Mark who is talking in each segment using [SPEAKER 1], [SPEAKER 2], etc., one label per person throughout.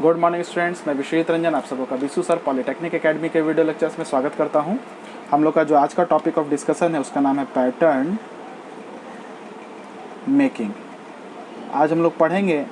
[SPEAKER 1] Good morning students, मैं विश्वजीत रंजन आप सबको का विशु सर पॉलिटेक्निक एकेडमी के वीडियो लेक्चर्स में स्वागत करता हूं। हम लोग का जो आज का टॉपिक ऑफ डिस्कशन है उसका नाम है पैटर्न मेकिंग। आज हम लोग पढ़ेंगे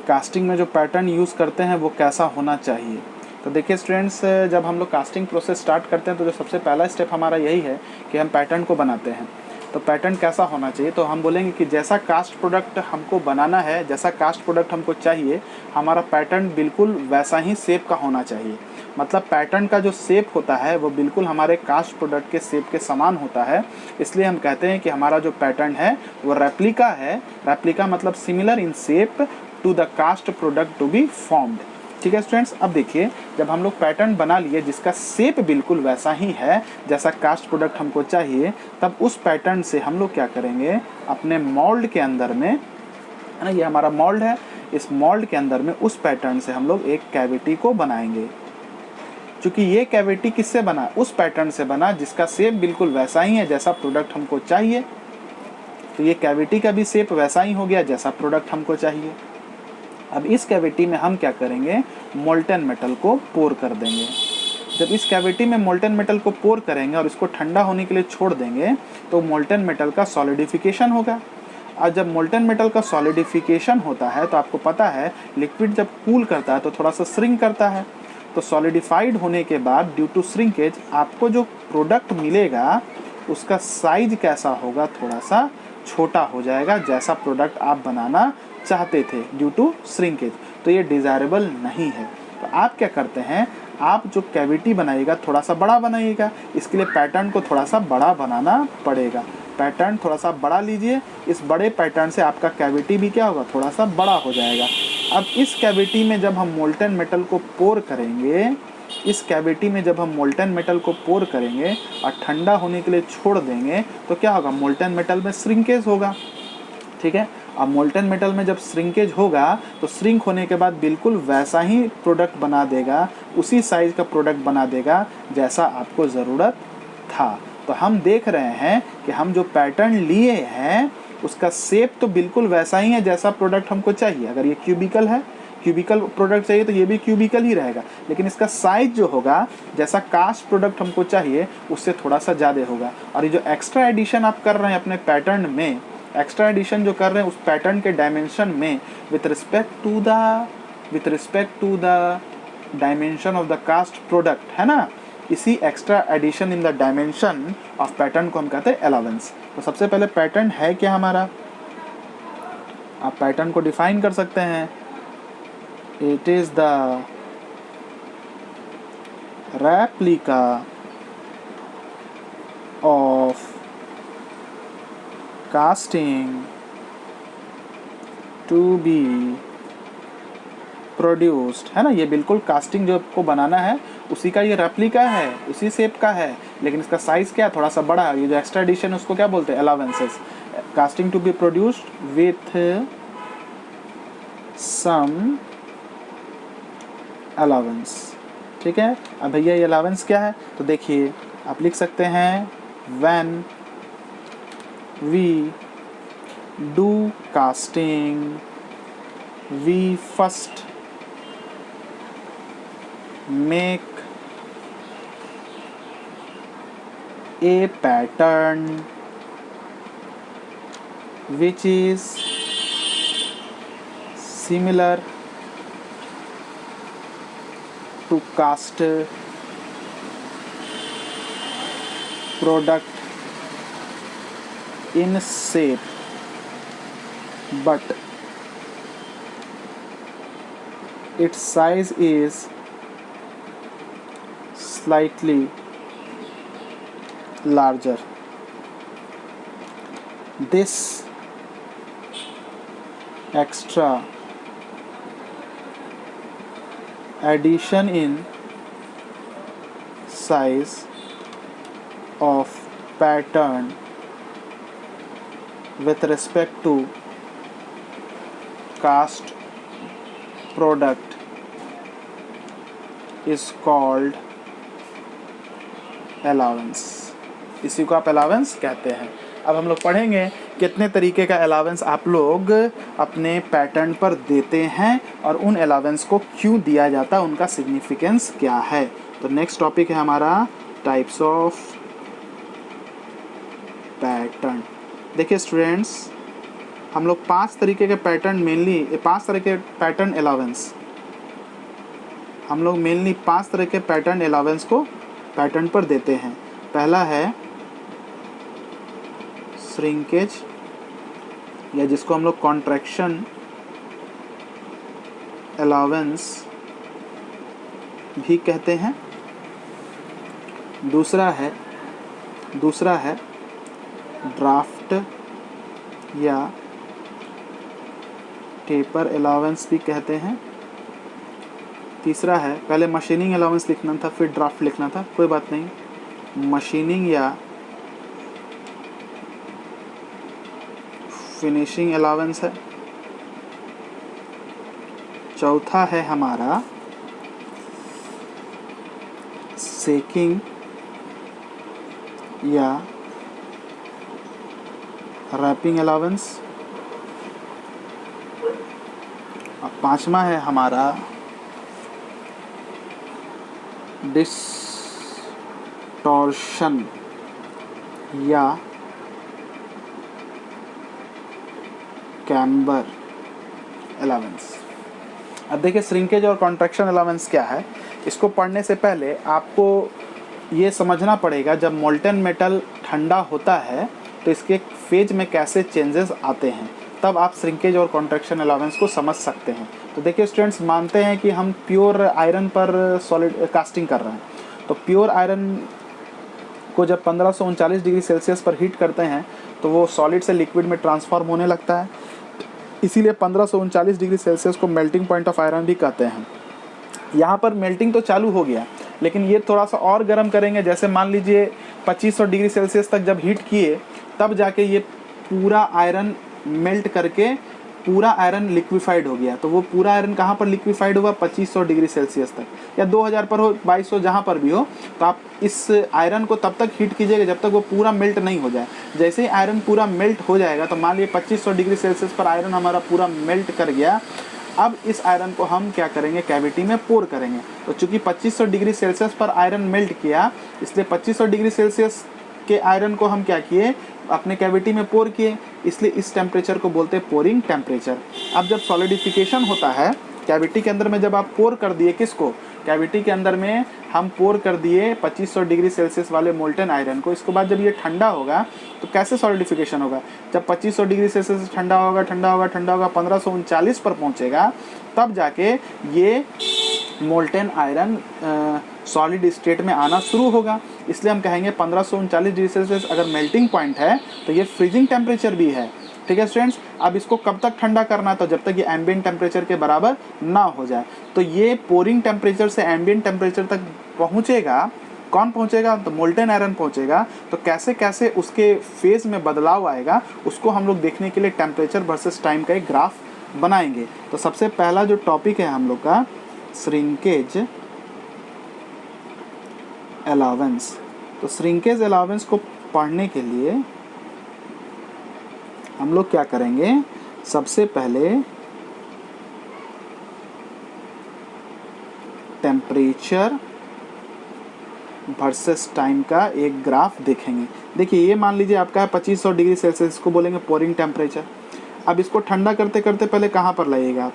[SPEAKER 1] कास्टिंग में जो पैटर्न यूज़ करते हैं वो कैसा होना चाहिए। तो देखिए स्टूडेंट्स, जब हम लोग कास्टिंग प्रोसेस स्टार्ट करते हैं तो जो सबसे पहला स्टेप हमारा यही है कि हम पैटर्न को बनाते हैं। तो पैटर्न कैसा होना चाहिए, तो हम बोलेंगे कि जैसा कास्ट प्रोडक्ट हमको बनाना है, जैसा कास्ट प्रोडक्ट हमको चाहिए, हमारा पैटर्न बिल्कुल वैसा ही शेप का होना चाहिए। मतलब पैटर्न का जो शेप होता है वो बिल्कुल हमारे कास्ट प्रोडक्ट के शेप के समान होता है। इसलिए हम कहते हैं कि हमारा जो पैटर्न है वो रेप्लिका है। रेप्लिका मतलब similar in shape to the cast product to be formed. ठीक है स्टूडेंट्स, अब देखिए जब हम लोग पैटर्न बना लिए जिसका शेप बिल्कुल वैसा ही है जैसा कास्ट प्रोडक्ट हमको चाहिए, तब उस पैटर्न से हम लोग क्या करेंगे, अपने मोल्ड के अंदर में, है ना, ये हमारा मोल्ड है, इस मोल्ड के अंदर में उस पैटर्न से हम लोग एक कैविटी को बनाएंगे। क्योंकि ये कैविटी किससे बना, उस पैटर्न से बना जिसका शेप बिल्कुल वैसा ही है जैसा प्रोडक्ट हमको चाहिए। तो ये कैविटी का भी शेप वैसा ही हो गया जैसा प्रोडक्ट हमको चाहिए। अब इस कैविटी में हम क्या करेंगे, मोल्टन मेटल को पोर कर देंगे। जब इस कैविटी में मोल्टन मेटल को पोर करेंगे और इसको ठंडा होने के लिए छोड़ देंगे तो मोल्टन मेटल का सॉलिडिफिकेशन होगा। और जब मोल्टन मेटल का सॉलिडिफिकेशन होता है तो आपको पता है लिक्विड जब कूल करता है तो थोड़ा सा श्रिंक करता है। तो सॉलिडिफाइड होने के बाद ड्यू टू श्रिंकेज आपको जो प्रोडक्ट मिलेगा उसका साइज कैसा होगा, थोड़ा सा छोटा हो जाएगा जैसा प्रोडक्ट आप बनाना चाहते थे ड्यू टू श्रिंकेज। तो ये डिज़ायरेबल नहीं है। तो आप क्या करते हैं, आप जो कैविटी बनाइएगा थोड़ा सा बड़ा बनाइएगा। इसके लिए पैटर्न को थोड़ा सा बड़ा बनाना पड़ेगा। पैटर्न थोड़ा सा बड़ा लीजिए, इस बड़े पैटर्न से आपका कैविटी भी क्या होगा, थोड़ा सा बड़ा हो जाएगा। अब इस कैविटी में जब हम मोल्टन मेटल को पोर करेंगे, इस कैविटी में जब हम मोल्टन मेटल को पोर करेंगे और ठंडा होने के लिए छोड़ देंगे तो क्या होगा, मोल्टन मेटल में श्रिंकेज होगा। ठीक है, अब मोल्टन मेटल में जब श्रिंकेज होगा तो श्रिंक होने के बाद बिल्कुल वैसा ही प्रोडक्ट बना देगा, उसी साइज का प्रोडक्ट बना देगा जैसा आपको ज़रूरत था। तो हम देख रहे हैं कि हम जो पैटर्न लिए हैं उसका शेप तो बिल्कुल वैसा ही है जैसा प्रोडक्ट हमको चाहिए। अगर ये क्यूबिकल है, क्यूबिकल प्रोडक्ट चाहिए तो ये भी क्यूबिकल ही रहेगा, लेकिन इसका साइज जो होगा जैसा कास्ट प्रोडक्ट हमको चाहिए उससे थोड़ा सा ज़्यादा होगा। और ये जो एक्स्ट्रा एडिशन आप कर रहे हैं अपने पैटर्न में, एक्स्ट्रा एडिशन जो कर रहे हैं उस पैटर्न के डायमेंशन में with respect to the dimension of the cast product, है ना, इसी extra addition in the dimension of pattern को हम कहते हैं अलाउंस। तो सबसे पहले पैटर्न है क्या हमारा, आप पैटर्न को डिफाइन कर सकते हैं। It is the replica of casting to be produced, है ना, ये बिल्कुल कास्टिंग जो आपको बनाना है उसी का ये रेप्लिका है, उसी शेप का है, लेकिन इसका साइज क्या है, थोड़ा सा बड़ा है। ये जो एक्स्ट्रा एडिशन है उसको क्या बोलते हैं, allowances. Casting to be produced with some allowance. ठीक है, अब भैया ये अलाउंस क्या है, तो देखिए आप लिख सकते हैं when we do casting we first make a pattern which is similar to cast product in shape but its size is slightly larger. This extra addition in size of pattern with respect to cast product is called allowance। इसी को आप allowance कहते हैं। अब हम लोग पढ़ेंगे कितने तरीके का अलावेंस आप लोग अपने पैटर्न पर देते हैं और उन अलावेंस को क्यों दिया जाता है, उनका सिग्निफिकेंस क्या है। तो नेक्स्ट टॉपिक है हमारा टाइप्स ऑफ पैटर्न। देखिए स्टूडेंट्स, हम लोग 5 तरीके के पैटर्न मेनली 5 तरह के पैटर्न अलावेंस हम लोग मेनली 5 तरह के पैटर्न अलावेंस को पैटर्न पर देते हैं। पहला है श्रिंकेज, या जिसको हम लोग कॉन्ट्रैक्शन अलावेंस भी कहते हैं। दूसरा है ड्राफ्ट या टेपर अलावेंस भी कहते हैं। तीसरा है, पहले मशीनिंग अलाउंस लिखना था फिर ड्राफ्ट लिखना था, कोई बात नहीं, मशीनिंग या फिनिशिंग अलाउंस है। चौथा है हमारा सेकिंग या रैपिंग अलाउंस। और पांचवा है हमारा डिस्टॉर्शन या कैम्बर अलावेंस। अब देखिए श्रिंकेज और कॉन्ट्रैक्शन अलावेंस क्या है। इसको पढ़ने से पहले आपको ये समझना पड़ेगा, जब मोल्टन मेटल ठंडा होता है तो इसके फेज में कैसे चेंजेस आते हैं, तब आप श्रिंकेज और कॉन्ट्रैक्शन अलावेंस को समझ सकते हैं। तो देखिए स्टूडेंट्स, मानते हैं कि हम प्योर आयरन पर सॉलिड कास्टिंग कर रहे हैं, तो प्योर आयरन को जब 1539 डिग्री सेल्सियस पर हीट करते हैं तो वो सॉलिड से लिक्विड में ट्रांसफॉर्म होने लगता है। इसीलिए 1539 डिग्री सेल्सियस को मेल्टिंग पॉइंट ऑफ आयरन भी कहते हैं। यहाँ पर मेल्टिंग तो चालू हो गया, लेकिन ये थोड़ा सा और गर्म करेंगे। जैसे मान लीजिए 2500 डिग्री सेल्सियस तक जब हीट किए, तब जाके ये पूरा आयरन मेल्ट करके पूरा आयरन लिक्विफाइड हो गया। तो वो पूरा आयरन कहाँ पर लिक्विफाइड हुआ? 2500 डिग्री सेल्सियस तक, या 2000 पर हो, 2200, जहाँ पर भी हो। तो आप इस आयरन को तब तक हीट कीजिएगा जब तक वो पूरा मेल्ट नहीं हो जाए। जैसे ही आयरन पूरा मेल्ट हो जाएगा, तो मान लीजिए 2500 डिग्री सेल्सियस पर आयरन हमारा पूरा मेल्ट कर गया। अब इस आयरन को हम क्या करेंगे? कैविटी में पोर करेंगे। तो चूंकि 2500 डिग्री सेल्सियस पर आयरन मेल्ट किया, इसलिए 2500 डिग्री सेल्सियस के आयरन को हम क्या किए? अपने कैविटी में पोर किए। इसलिए इस टेम्परेचर को बोलते हैं पोरिंग टेम्परेचर। अब जब सॉलिडिफिकेशन होता है कैविटी के अंदर में, जब आप पोर कर दिए, किसको? कैविटी के अंदर में हम पोर कर दिए 2500 डिग्री सेल्सियस वाले मोल्टन आयरन को। इसके बाद जब ये ठंडा होगा तो कैसे सॉलिडिफिकेशन होगा? जब 2500 डिग्री सेल्सियस ठंडा होगा 1539 पर पहुंचेगा, तब जाके ये मोल्टन आयरन सॉलिड स्टेट में आना शुरू होगा। इसलिए हम कहेंगे 1539 डिग्री सेल्सियस अगर मेल्टिंग पॉइंट है तो ये फ्रीजिंग टेम्परेचर भी है। ठीक है स्टूडेंट्स, अब इसको कब तक ठंडा करना है? तो जब तक ये एम्बिएंट टेम्परेचर के बराबर ना हो जाए। तो ये पोरिंग टेम्परेचर से एम्बिएंट टेम्परेचर तक पहुंचेगा। कौन पहुंचेगा? तो मोल्टन आयरन पहुंचेगा। तो कैसे कैसे उसके फेज में बदलाव आएगा, उसको हम लोग देखने के लिए टेम्परेचर वर्सेस टाइम का एक ग्राफ बनाएंगे। तो सबसे पहला जो टॉपिक है हम लोग का, श्रिंकेज अलावेंस। तो श्रिंकेज अलावेंस को पढ़ने के लिए हम लोग क्या करेंगे? सबसे पहले टेम्परेचर वर्सेस टाइम का एक ग्राफ देखेंगे। देखिए ये मान लीजिए आपका है 2500 डिग्री सेल्सियस, को बोलेंगे पोरिंग टेम्परेचर। अब इसको ठंडा करते करते पहले कहाँ पर लाइएगा आप?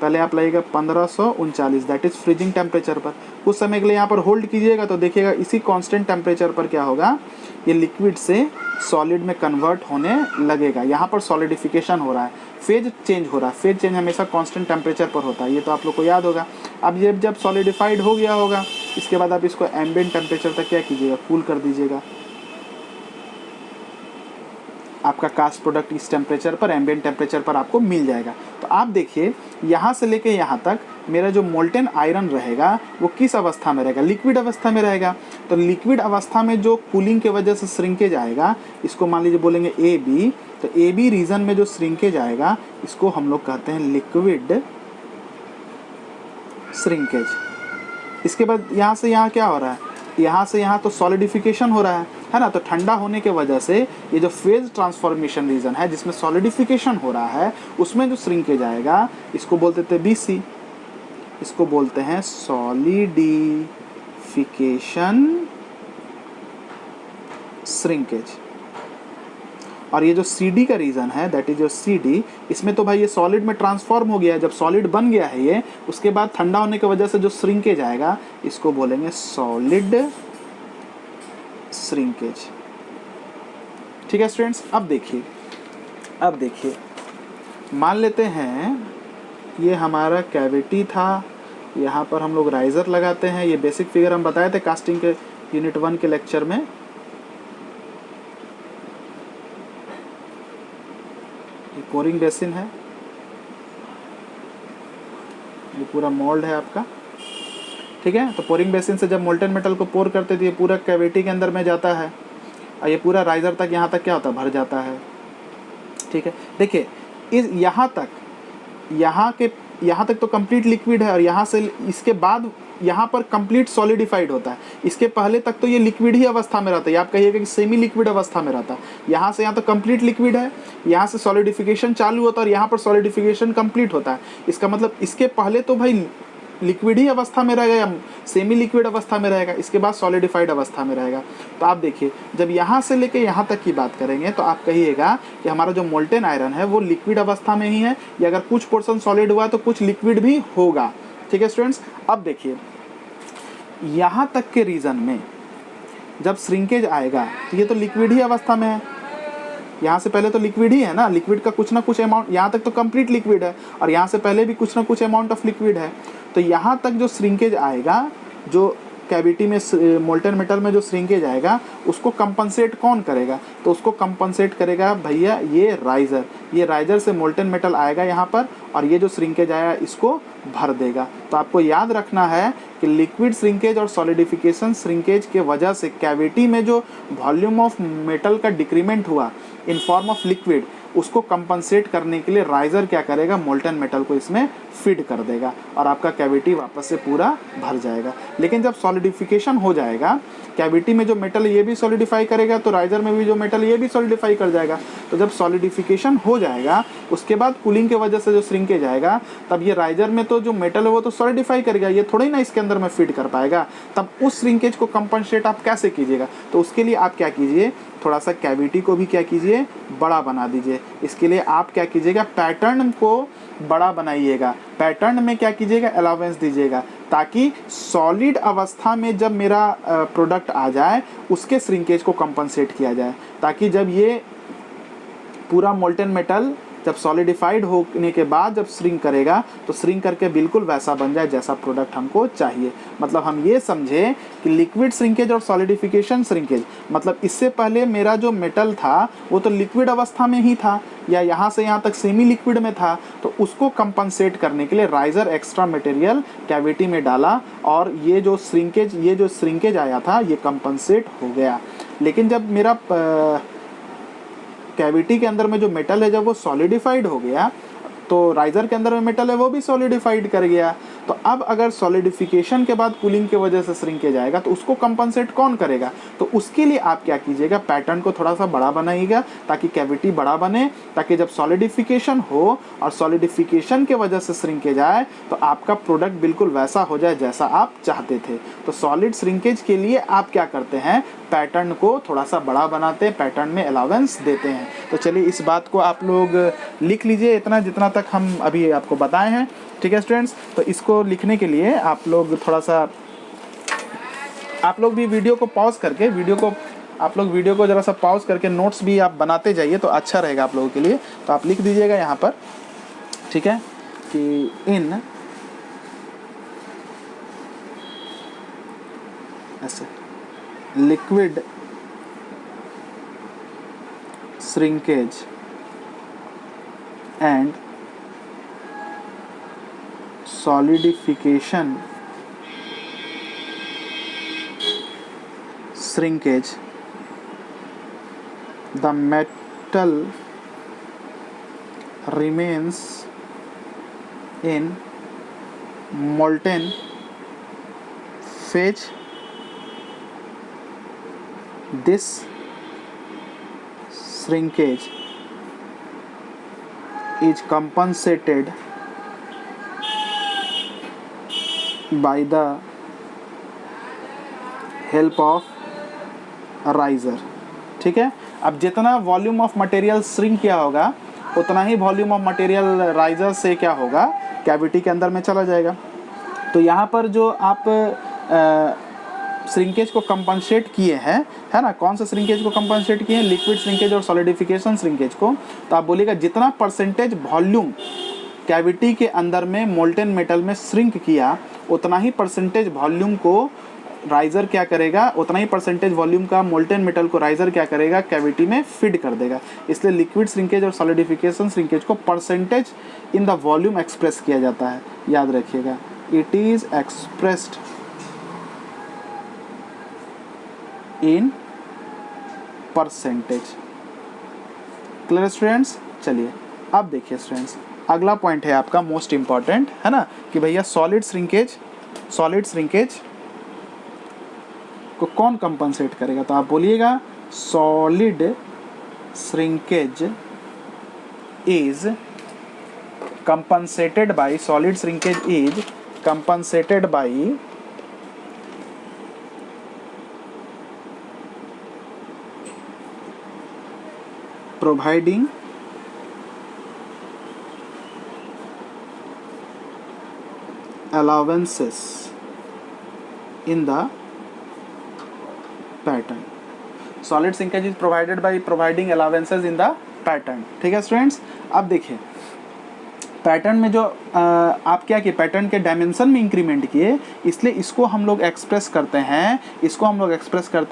[SPEAKER 1] पहले आप लाइएगा 1539, दैट इज़ फ्रीजिंग टेम्परेचर पर। कुछ समय के लिए यहाँ पर होल्ड कीजिएगा, तो देखिएगा इसी कांस्टेंट टेम्परेचर पर क्या होगा? ये लिक्विड से सॉलिड में कन्वर्ट होने लगेगा। यहाँ पर सॉलिडिफिकेशन हो रहा है, फेज चेंज हो रहा है। फेज चेंज हमेशा कांस्टेंट टेम्परेचर पर होता है, ये तो आप लोग को याद होगा। अब ये जब सॉलिडिफाइड हो गया होगा, इसके बाद आप इसको एम्बिएंट टेम्परेचर तक क्या कीजिएगा? कूल कर दीजिएगा। आपका कास्ट प्रोडक्ट इस टेम्परेचर पर, एम्बिएंट टेम्परेचर पर आपको मिल जाएगा। तो आप देखिए यहाँ से लेके यहाँ तक मेरा जो मोल्टन आयरन रहेगा वो किस अवस्था में रहेगा? लिक्विड अवस्था में रहेगा। तो लिक्विड अवस्था में जो कूलिंग की वजह से श्रिंकेज आएगा, इसको मान लीजिए बोलेंगे ए बी। तो ए बी रीजन में जो श्रिंकेज आएगा, इसको हम लोग कहते हैं लिक्विड श्रिंकेज। इसके बाद यहाँ से यहाँ क्या हो रहा है? यहाँ से यहाँ तो सॉलिडिफिकेशन हो रहा है ना, तो ठंडा होने के वजह से ये जो फेज ट्रांसफॉर्मेशन रीजन है जिसमें सॉलिडिफिकेशन हो रहा है उसमें जो श्रिंकेज आएगा इसको बोलते थे BC, इसको बोलते हैं सॉलिडिफिकेशन श्रिंकेज। और ये जो CD का रीजन है दैट इज जो CD, इसमें तो भाई ये सॉलिड में ट्रांसफॉर्म हो गया है, जब सॉलिड बन गया है ये, उसके बाद ठंडा होने की वजह से जो श्रिंकेज आएगा इसको बोलेंगे सॉलिड श्रिंकेज। ठीक है स्टूडेंट्स, अब देखिए मान लेते हैं ये हमारा कैविटी था, यहाँ पर हम लोग राइजर लगाते हैं। ये बेसिक फिगर हम बताए थे कास्टिंग के यूनिट 1 के लेक्चर में। ये पोरिंग बेसिन है, ये पूरा मोल्ड है आपका, ठीक है। तो पोरिंग बेसिन से जब मोल्टेन मेटल को पोर करते थे ये पूरा कैविटी के अंदर में जाता है और ये पूरा राइजर तक यहाँ तक क्या होता है, भर जाता है, ठीक है। देखिए इस यहाँ तक तो कंप्लीट लिक्विड है और यहाँ से इसके बाद यहाँ पर कंप्लीट सॉलिडिफाइड होता है। इसके पहले तक तो ये लिक्विड ही अवस्था में रहता है, आप कहिएगा कि सेमी लिक्विड अवस्था में रहता है। यहाँ से यहाँ तो कंप्लीट लिक्विड है, यहाँ से सॉलिडिफिकेशन चालू होता है और यहाँ पर सॉलिडिफिकेशन कंप्लीट होता है। इसका मतलब इसके पहले तो भाई लिक्विड ही अवस्था में रहेगा या सेमी लिक्विड अवस्था में रहेगा, इसके बाद सॉलिडिफाइड अवस्था में रहेगा। तो आप देखिए जब यहाँ से लेके यहाँ तक की बात करेंगे तो आप कहिएगा कि हमारा जो मोल्टेन आयरन है वो लिक्विड अवस्था में ही है, या अगर कुछ पोर्शन सॉलिड हुआ तो कुछ लिक्विड भी होगा, ठीक है स्टूडेंट्स। अब देखिए यहाँ तक के रीजन में जब श्रिंकेज आएगा तो ये तो लिक्विड ही अवस्था में है, यहाँ से पहले तो लिक्विड ही है ना, लिक्विड का कुछ ना कुछ अमाउंट, यहाँ तक तो कंप्लीट लिक्विड है और यहाँ से पहले भी कुछ ना कुछ अमाउंट ऑफ लिक्विड है। तो यहाँ तक जो श्रिंकेज आएगा, जो कैविटी में मोल्टेन मेटल में जो श्रिंकेज आएगा उसको कंपनसेट कौन करेगा, तो उसको कंपनसेट करेगा भैया ये राइजर से मोल्टेन मेटल आएगा यहाँ पर और ये जो श्रिंकेज आया इसको भर देगा। तो आपको याद रखना है कि लिक्विड श्रिंकेज और सॉलिडिफिकेशन श्रिंकेज के वजह से कैविटी में जो वॉल्यूम ऑफ मेटल का डिक्रीमेंट हुआ इन फॉर्म ऑफ लिक्विड, उसको कंपनसेट करने के लिए राइजर क्या करेगा, मोल्टेन मेटल को इसमें फीड कर देगा और आपका कैविटी वापस से पूरा भर जाएगा। लेकिन जब सॉलिडिफिकेशन हो जाएगा, कैविटी में जो मेटल ये भी सॉलिडिफाई करेगा तो राइजर में भी जो मेटल ये भी सॉलिडिफाई कर जाएगा। तो जब सॉलिडिफिकेशन हो जाएगा उसके बाद कूलिंग के वजह से जो श्रिंकेज आएगा, तब ये राइजर में तो जो मेटल है वो तो सॉलिडिफाई करेगा, ये थोड़ा ही ना इसके अंदर में फीड कर पाएगा। तब उस श्रिंकेज को कंपनसेट आप कैसे कीजिएगा, तो उसके लिए आप क्या कीजिए, थोड़ा सा कैविटी को भी क्या कीजिए, बड़ा बना दीजिए। इसके लिए आप क्या कीजिएगा, पैटर्न को बड़ा बनाइएगा, पैटर्न में क्या कीजिएगा, अलाउंस दीजिएगा, ताकि सॉलिड अवस्था में जब मेरा प्रोडक्ट आ जाए उसके श्रिंकेज को कंपनसेट किया जाए, ताकि जब ये पूरा मोल्टेन मेटल जब सॉलिडिफाइड होने के बाद जब श्रिंक करेगा तो श्रिंक करके बिल्कुल वैसा बन जाए जैसा प्रोडक्ट हमको चाहिए। मतलब हम ये समझे कि लिक्विड श्रिंकेज और सॉलिडिफिकेशन श्रिंकेज, मतलब इससे पहले मेरा जो मेटल था वो तो लिक्विड अवस्था में ही था या यहाँ से यहाँ तक सेमी लिक्विड में था, तो उसको कंपनसेट करने के लिए राइजर एक्स्ट्रा मटेरियल कैविटी में डाला और ये जो श्रिंकेज आया था ये कंपनसेट हो गया। लेकिन जब मेरा कैविटी के अंदर में जो मेटल है जब वो सॉलिडिफाइड हो गया तो राइजर के अंदर में मेटल है वो भी सॉलिडिफाइड कर गया। तो अब अगर सॉलिडिफिकेशन के बाद कूलिंग की वजह से श्रिंकेज जाएगा तो उसको कंपनसेट कौन करेगा, तो उसके लिए आप क्या कीजिएगा, पैटर्न को थोड़ा सा बड़ा बनाइएगा ताकि कैविटी बड़ा बने, ताकि जब सॉलिडिफिकेशन हो और सॉलिडिफिकेशन के वजह से श्रिंकेज आए तो आपका प्रोडक्ट बिल्कुल वैसा हो जाए जैसा आप चाहते थे। तो सॉलिड श्रिंकेज के लिए आप क्या करते हैं, पैटर्न को थोड़ा सा बड़ा बनाते हैं, पैटर्न में अलाउंस देते हैं। तो चलिए इस बात को आप लोग लिख लीजिए इतना जितना तक हम अभी आपको बताए हैं, ठीक है स्टूडेंट्स। तो इसको लिखने के लिए आप लोग थोड़ा सा आप लोग भी वीडियो को पॉज करके वीडियो को ज़रा सा पॉज करके नोट्स भी आप बनाते जाइए तो अच्छा रहेगा आप लोगों के लिए। तो आप लिख दीजिएगा यहाँ पर, ठीक है, कि इन ऐसे liquid shrinkage and solidification shrinkage, the metal remains in molten phase this shrinkage is compensated by the help of riser. ठीक है, अब जितना वॉल्यूम ऑफ मटेरियल श्रिंक किया होगा उतना ही वॉल्यूम ऑफ मटेरियल राइजर से क्या होगा, कैविटी के अंदर में चला जाएगा। तो यहाँ पर जो आप श्रिंकेज को कंपनसेट किए हैं, है ना, कौन सा श्रिंकेज को कंपनसेट किए हैं, लिक्विड श्रिंकेज और सॉलिडिफिकेशन श्रिंकेज को। तो आप बोलिएगा जितना परसेंटेज वॉल्यूम कैविटी के अंदर में मोल्टेन मेटल में श्रिंक किया उतना ही परसेंटेज वॉल्यूम को राइजर क्या करेगा, उतना ही परसेंटेज वॉल्यूम का मोल्टेन मेटल को राइजर क्या करेगा, कैविटी में फीड कर देगा। इसलिए लिक्विड श्रिंकेज और सॉलिडिफिकेशन श्रिंकेज को percentage in the volume express किया जाता है, याद रखिएगा। It is expressed in percentage. Clear students? चलिए अब देखिए स्टूडेंट्स, अगला पॉइंट है आपका मोस्ट इंपॉर्टेंट, है ना, कि भैया सॉलिड श्रिंकेज को कौन कंपनसेट करेगा। तो आप बोलिएगा solid shrinkage is compensated by providing allowances in the pattern. Solid shrinkage is provided by providing allowances in the pattern. ठीक है स्टूडेंट्स? अब देखिए पैटर्न में जो आप क्या किए, पैटर्न के डायमेंशन में इंक्रीमेंट किए, इसलिए इसको हम लोग एक्सप्रेस करते हैं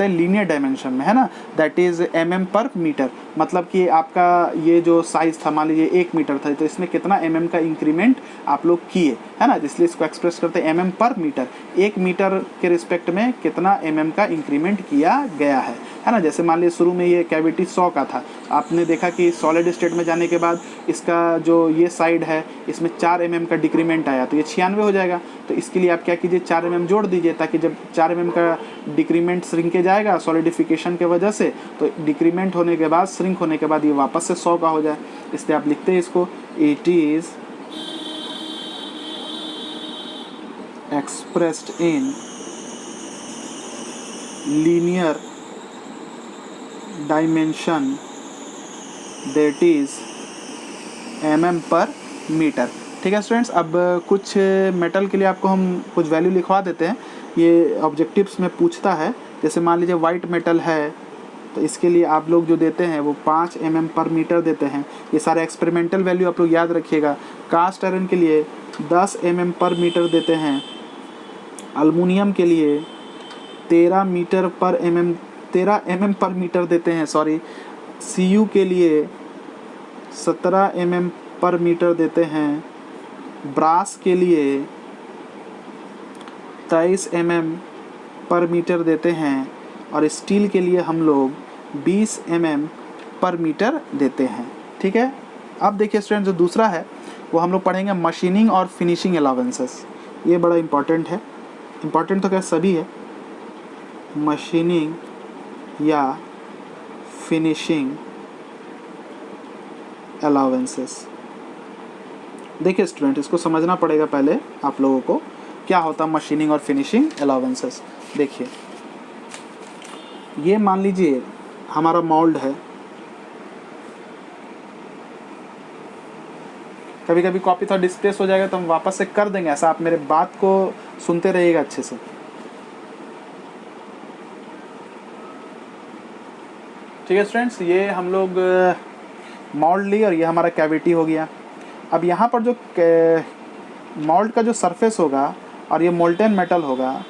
[SPEAKER 1] लीनियर डायमेंशन में, है ना, दैट इज mm पर मीटर। मतलब कि आपका ये जो साइज था, मान लीजिए 1 मीटर था, तो इसमें कितना mm का इंक्रीमेंट आप लोग किए, है ना, इसलिए इसको एक्सप्रेस करते हैं mm पर मीटर। 1 मीटर के रिस्पेक्ट में कितना mm का इंक्रीमेंट किया गया है ना। जैसे मान लीजिए शुरू में ये कैविटी 100 का था, आपने देखा कि सॉलिड स्टेट में जाने के बाद इसका जो ये साइड है इसमें 4 mm का डिक्रीमेंट आया, तो ये 96 हो जाएगा। तो इसके लिए आप क्या कीजिए, 4 mm जोड़ दीजिए, ताकि जब 4 mm का डिक्रीमेंट श्रिंकेज आएगा सॉलिडिफिकेशन के वजह से, तो डिक्रीमेंट होने के बाद, श्रिंक होने के बाद ये वापस से 100 का हो जाए। इसलिए आप लिखते हैं इसको, it is expressed in linear dimension that is mm पर मीटर। ठीक है स्टूडेंट्स? अब कुछ मेटल के लिए आपको हम कुछ वैल्यू लिखवा देते हैं, ये ऑब्जेक्टिव्स में पूछता है। जैसे मान लीजिए वाइट मेटल है, तो इसके लिए आप लोग जो देते हैं वो 5 mm पर मीटर देते हैं। ये सारे एक्सपेरिमेंटल वैल्यू आप लोग याद रखिएगा। कास्ट आयरन के लिए 10 mm पर मीटर देते हैं, अल्मुनियम के लिए 13 mm पर मीटर देते हैं, Cu के लिए 17 mm पर मीटर देते हैं, ब्रास के लिए 23 mm पर मीटर देते हैं, और स्टील के लिए हम लोग 20 mm पर मीटर देते हैं। ठीक है? अब देखिए स्टूडेंट, जो दूसरा है वो हम लोग पढ़ेंगे मशीनिंग और फिनिशिंग अलाउंसेस। ये बड़ा इम्पॉर्टेंट है, इम्पॉर्टेंट तो क्या सभी है, मशीनिंग या फिनिशिंग अलाउंसेस। देखिए स्टूडेंट, इसको समझना पड़ेगा पहले आप लोगों को, क्या होता है मशीनिंग और फिनिशिंग अलाउंसेस। देखिए ये मान लीजिए हमारा मोल्ड है, कभी कभी कॉपी थोड़ा डिस्प्लेस हो जाएगा तो हम वापस से कर देंगे, ऐसा आप मेरे बात को सुनते रहिएगा अच्छे से। ठीक है स्टूडेंट्स, ये हम लोग मोल्ड ली और ये हमारा कैविटी हो गया। अब यहाँ पर जो मोल्ड का जो सरफेस होगा और ये मोल्टेन मेटल होगा,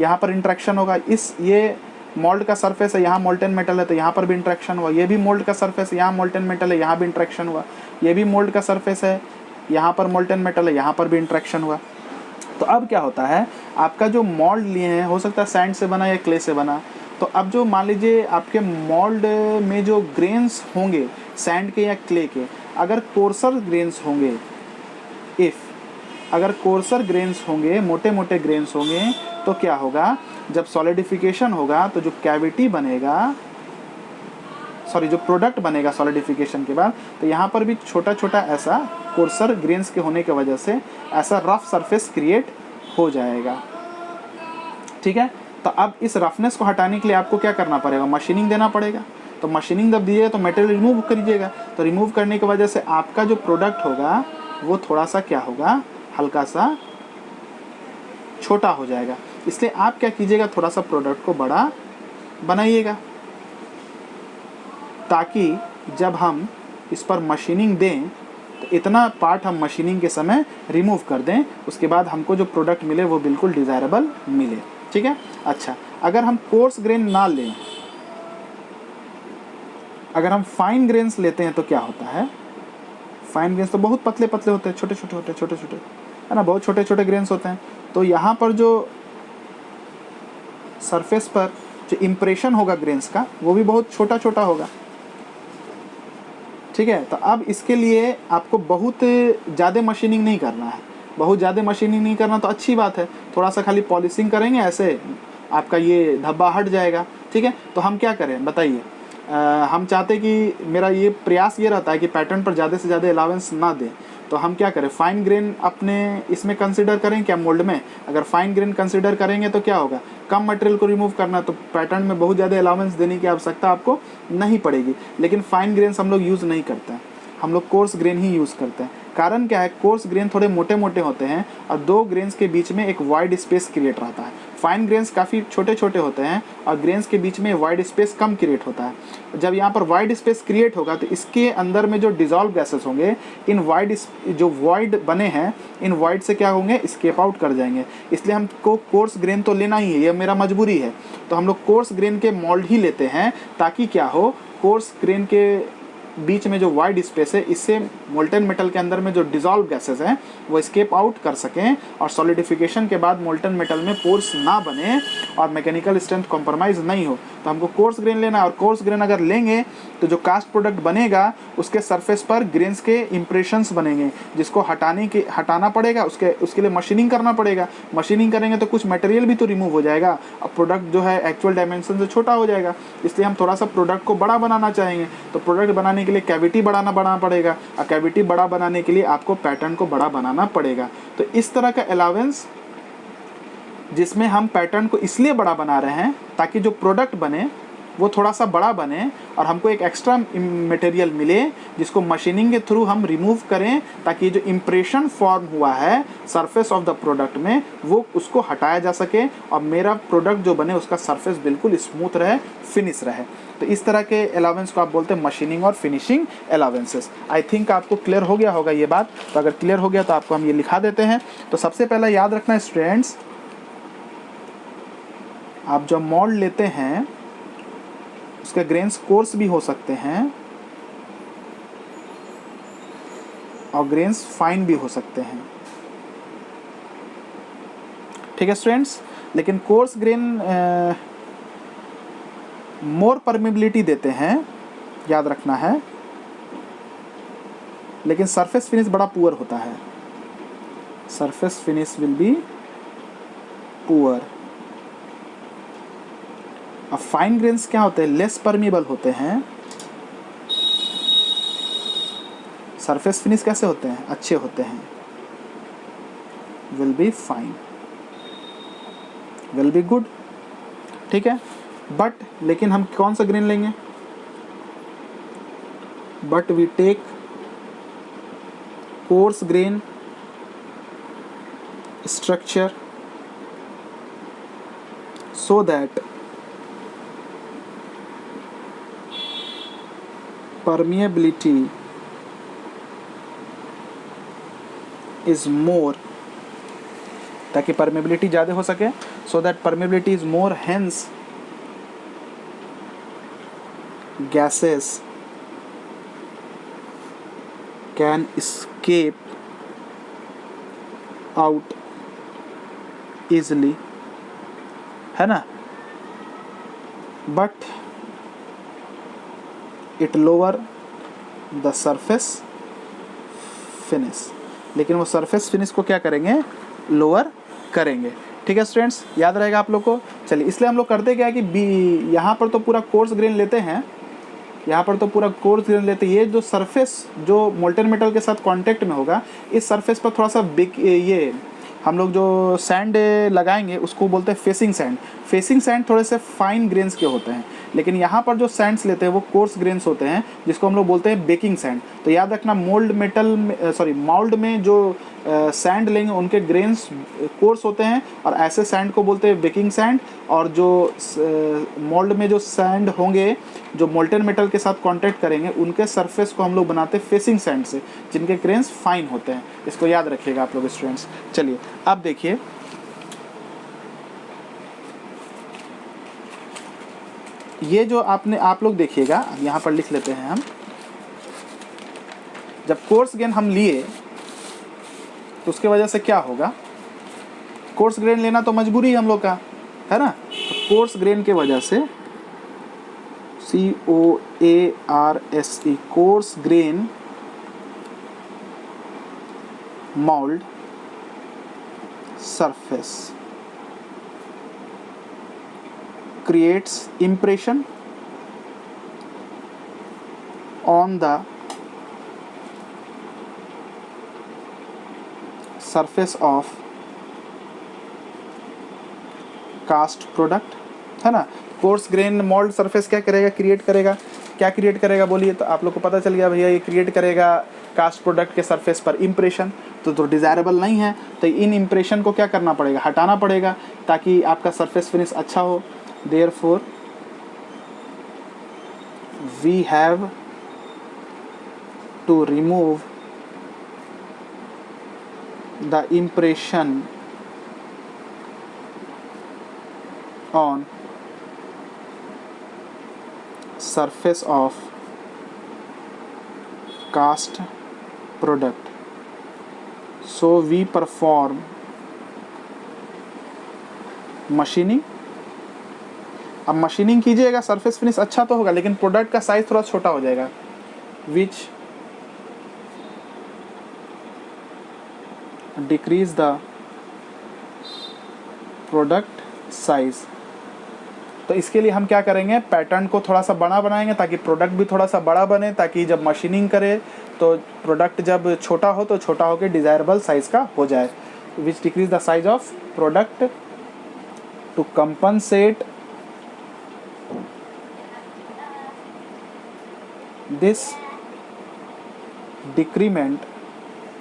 [SPEAKER 1] यहाँ पर इंट्रैक्शन होगा। ये मोल्ड का सरफेस है, यहाँ मोल्टेन मेटल है, तो यहाँ पर भी इंट्रैक्शन हुआ। ये भी मोल्ड का सरफेस है, यहाँ मोल्टेन मेटल है, यहाँ भी इंट्रैक्शन हुआ। ये भी मोल्ड का सरफेस है, यहाँ पर मोल्टेन मेटल है, यहाँ पर भी इंट्रैक्शन हुआ। तो अब क्या होता है, आपका जो मोल्ड लिए हैं, हो सकता है सैंड से बना या क्ले से बना, तो अब जो मान लीजिए आपके मोल्ड में जो ग्रेन्स होंगे सैंड के या क्ले के, अगर कोर्सर ग्रेन्स होंगे, अगर कोर्सर ग्रेन्स होंगे, मोटे मोटे ग्रेन्स होंगे, तो क्या होगा, जब सॉलिडिफिकेशन होगा तो जो कैविटी बनेगा, सॉरी जो प्रोडक्ट बनेगा सॉलिडिफिकेशन के बाद, तो यहाँ पर भी छोटा छोटा ऐसा कोर्सर ग्रेन्स के होने की वजह से ऐसा रफ सरफेस क्रिएट हो जाएगा। ठीक है, तो अब इस रफनेस को हटाने के लिए आपको क्या करना पड़ेगा, मशीनिंग देना पड़ेगा। तो मशीनिंग जब दीजिएगा तो मटेरियल रिमूव करिएगा, तो रिमूव करने की वजह से आपका जो प्रोडक्ट होगा वो थोड़ा सा क्या होगा, हल्का सा छोटा हो जाएगा। इसलिए आप क्या कीजिएगा, थोड़ा सा प्रोडक्ट को बड़ा बनाइएगा, ताकि जब हम इस पर मशीनिंग दें तो इतना पार्ट हम मशीनिंग के समय रिमूव कर दें, उसके बाद हमको जो प्रोडक्ट मिले वो बिल्कुल डिज़ायरेबल मिले। ठीक है। अच्छा, अगर हम कोर्स ग्रेन ना लें, अगर हम फाइन ग्रेन्स लेते हैं तो क्या होता है, फाइन ग्रेन्स तो बहुत पतले पतले होते हैं, छोटे छोटे होते हैं, छोटे छोटे है ना, बहुत छोटे छोटे ग्रेन्स होते हैं। तो यहाँ पर जो सरफेस पर जो इम्प्रेशन होगा ग्रेन्स का वो भी बहुत छोटा छोटा होगा। ठीक है, तो अब इसके लिए आपको बहुत ज़्यादा मशीनिंग नहीं करना है, बहुत ज़्यादा मशीनिंग नहीं करना तो अच्छी बात है, थोड़ा सा खाली पॉलिशिंग करेंगे, ऐसे आपका ये धब्बा हट जाएगा। ठीक है, तो हम क्या करें बताइए, हम चाहते कि मेरा ये प्रयास ये रहता है कि पैटर्न पर ज़्यादा से ज़्यादा अलावेंस ना दें, तो हम क्या करें, फाइन ग्रेन अपने इसमें कंसिडर करें क्या, मोल्ड में। अगर फाइन ग्रेन कंसिडर करेंगे तो क्या होगा, कम मटेरियल को रिमूव करना, तो पैटर्न में बहुत ज़्यादा अलावेंस देने की आवश्यकता आपको नहीं पड़ेगी। लेकिन फाइन ग्रेन्स हम लोग यूज़ नहीं करते हैं, हम लोग कोर्स ग्रेन ही यूज़ करते हैं। कारण क्या है, कोर्स ग्रेन थोड़े मोटे मोटे होते हैं और दो ग्रेन्स के बीच में एक वाइड स्पेस क्रिएट रहता है। फाइन ग्रेन्स काफ़ी छोटे छोटे होते हैं और ग्रेन्स के बीच में वाइड स्पेस कम क्रिएट होता है। जब यहाँ पर वाइड स्पेस क्रिएट होगा तो इसके अंदर में जो डिजॉल्व गैसेस होंगे, इन वाइड जो वॉइड बने हैं, इन वॉइड से क्या होंगे, स्केप आउट कर जाएंगे। इसलिए हमको कोर्स ग्रेन तो लेना ही है, ये मेरा मजबूरी है। तो हम लोग कोर्स ग्रेन के मोल्ड ही लेते हैं, ताकि क्या हो, कोर्स ग्रेन के बीच में जो वाइड स्पेस है, इससे मोल्टन मेटल के अंदर में जो डिजॉल्व गैसेस हैं वो स्केप आउट कर सकें और सॉलिडिफिकेशन के बाद मोल्टन मेटल में पोर्स ना बने और मैकेनिकल स्ट्रेंथ कॉम्प्रोमाइज़ नहीं हो। तो हमको कोर्स ग्रेन लेना है, और कोर्स ग्रेन अगर लेंगे तो जो कास्ट प्रोडक्ट बनेगा उसके सरफेस पर ग्रेन्स के इम्प्रेशंस बनेंगे, जिसको हटाना पड़ेगा, उसके लिए मशीनिंग करना पड़ेगा। मशीनिंग करेंगे तो कुछ मटेरियल भी तो रिमूव हो जाएगा और प्रोडक्ट जो है एक्चुअल डायमेंशन से छोटा हो जाएगा। इसलिए हम थोड़ा सा प्रोडक्ट को बड़ा बनाना चाहेंगे, तो प्रोडक्ट बनाने के लिए कैविटी बढ़ाना पड़ेगा, और कैविटी बड़ा बनाने के लिए आपको पैटर्न को बड़ा बनाना पड़ेगा। तो इस तरह का अलावेंस जिसमें हम पैटर्न को इसलिए बड़ा बना रहे हैं ताकि जो प्रोडक्ट बने वो थोड़ा सा बड़ा बने और हमको एक एक्स्ट्रा मटेरियल मिले, जिसको मशीनिंग के थ्रू हम रिमूव करें, ताकि जो इम्प्रेशन फॉर्म हुआ है सरफेस ऑफ द प्रोडक्ट में वो उसको हटाया जा सके और मेरा प्रोडक्ट जो बने उसका सरफेस बिल्कुल स्मूथ रहे, फिनिश रहे। तो इस तरह के अलावेंस को आप बोलते हैं मशीनिंग और फिनिशिंग अलावेंसेस। आई थिंक आपको क्लियर हो गया होगा ये बात। तो अगर क्लियर हो गया तो आपको हम ये लिखा देते हैं। तो सबसे पहले याद रखना स्टूडेंट्स, आप जब मोल्ड लेते हैं उसके ग्रेन्स कोर्स भी हो सकते हैं और ग्रेन्स फाइन भी हो सकते हैं। ठीक है स्टूडेंट्स, लेकिन कोर्स ग्रेन मोर परमेबिलिटी देते हैं, याद रखना है, लेकिन सरफेस फिनिश बड़ा पुअर होता है। Surface finish will be poor. अब फाइन ग्रेन्स क्या होते हैं, लेस परमिएबल होते हैं। सरफेस फिनिश कैसे होते हैं, अच्छे होते हैं, will be fine, will be good. ठीक है, बट लेकिन हम कौन सा ग्रेन लेंगे, but we take coarse grain structure so that permeability is more, ताकि permeability ज़्यादा हो सके, so that permeability is more, hence gases can escape out easily, है ना, but it lower the surface finish। लेकिन वो सरफेस फिनिश को क्या करेंगे, लोअर करेंगे। ठीक है स्टूडेंट्स, याद रहेगा आप लोग को। चलिए, इसलिए हम लोग करते क्या है कि यहाँ पर तो पूरा कोर्स ग्रेन लेते हैं, यहाँ पर तो पूरा कोर्स ग्रेन लेते हैं। ये जो सरफेस जो मोल्टेन मेटल के साथ कांटेक्ट में होगा, इस सरफेस पर थोड़ा सा ये हम लोग जो सैंड लगाएंगे उसको बोलते हैं फेसिंग सैंड। फेसिंग सैंड थोड़े से फाइन ग्रेन्स के होते हैं, लेकिन यहाँ पर जो सैंड्स लेते हैं वो कोर्स ग्रेन्स होते हैं, जिसको हम लोग बोलते हैं बेकिंग सैंड। तो याद रखना, माउल्ड में जो सैंड लेंगे उनके ग्रेन्स कोर्स होते हैं, और ऐसे सैंड को बोलते हैं बेकिंग सैंड। और जो मोल्ड में जो सैंड होंगे जो मोल्टेन मेटल के साथ कांटेक्ट करेंगे, उनके सरफेस को हम लोग बनाते हैं फेसिंग सैंड से, जिनके ग्रेन्स फाइन होते हैं। इसको याद रखिएगा आप लोग स्टूडेंट्स। चलिए अब देखिए, ये जो आप लोग देखिएगा, यहाँ पर लिख लेते हैं हम। जब कोर्स ग्रेन हम लिए तो उसके वजह से क्या होगा, कोर्स ग्रेन लेना तो मजबूरी है हम लोग का, है ना। तो कोर्स ग्रेन के वजह से COARSE, coarse grain mould surface creates impression on the surface of cast product, है ना। कोर्स ग्रेन मोल्ड सरफेस क्या करेगा, क्रिएट करेगा। क्या क्रिएट करेगा बोलिए, तो आप लोग को पता चल गया भैया, ये क्रिएट करेगा कास्ट प्रोडक्ट के सरफेस पर इम्प्रेशन। तो डिज़ायरेबल नहीं है, तो इन इम्प्रेशन को क्या करना पड़ेगा, हटाना पड़ेगा, ताकि आपका सरफेस फिनिश अच्छा हो। Therefore, we have to remove the impression on surface of cast product. So we perform machining। अब मशीनिंग कीजिएगा, सरफेस फिनिश अच्छा तो होगा, लेकिन प्रोडक्ट का साइज थोड़ा छोटा हो जाएगा, विच डिक्रीज द प्रोडक्ट साइज। तो इसके लिए हम क्या करेंगे, पैटर्न को थोड़ा सा बड़ा बनाएंगे, ताकि प्रोडक्ट भी थोड़ा सा बड़ा बने, ताकि जब मशीनिंग करे तो प्रोडक्ट जब छोटा हो तो छोटा होकर डिज़ायरेबल साइज का हो जाए। Which decrease the size of product to compensate this decrement,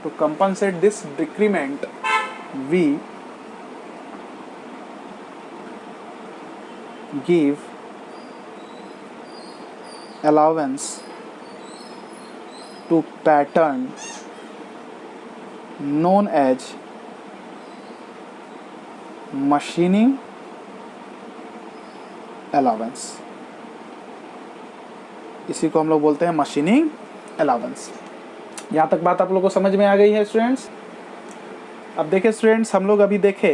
[SPEAKER 1] to compensate this decrement, we give allowance to pattern known as machining allowance। इसी को हम लोग बोलते हैं मशीनिंग अलाउंस। यहाँ तक बात आप लोगों को समझ में आ गई है स्टूडेंट्स। अब देखिए स्टूडेंट्स, हम लोग अभी देखे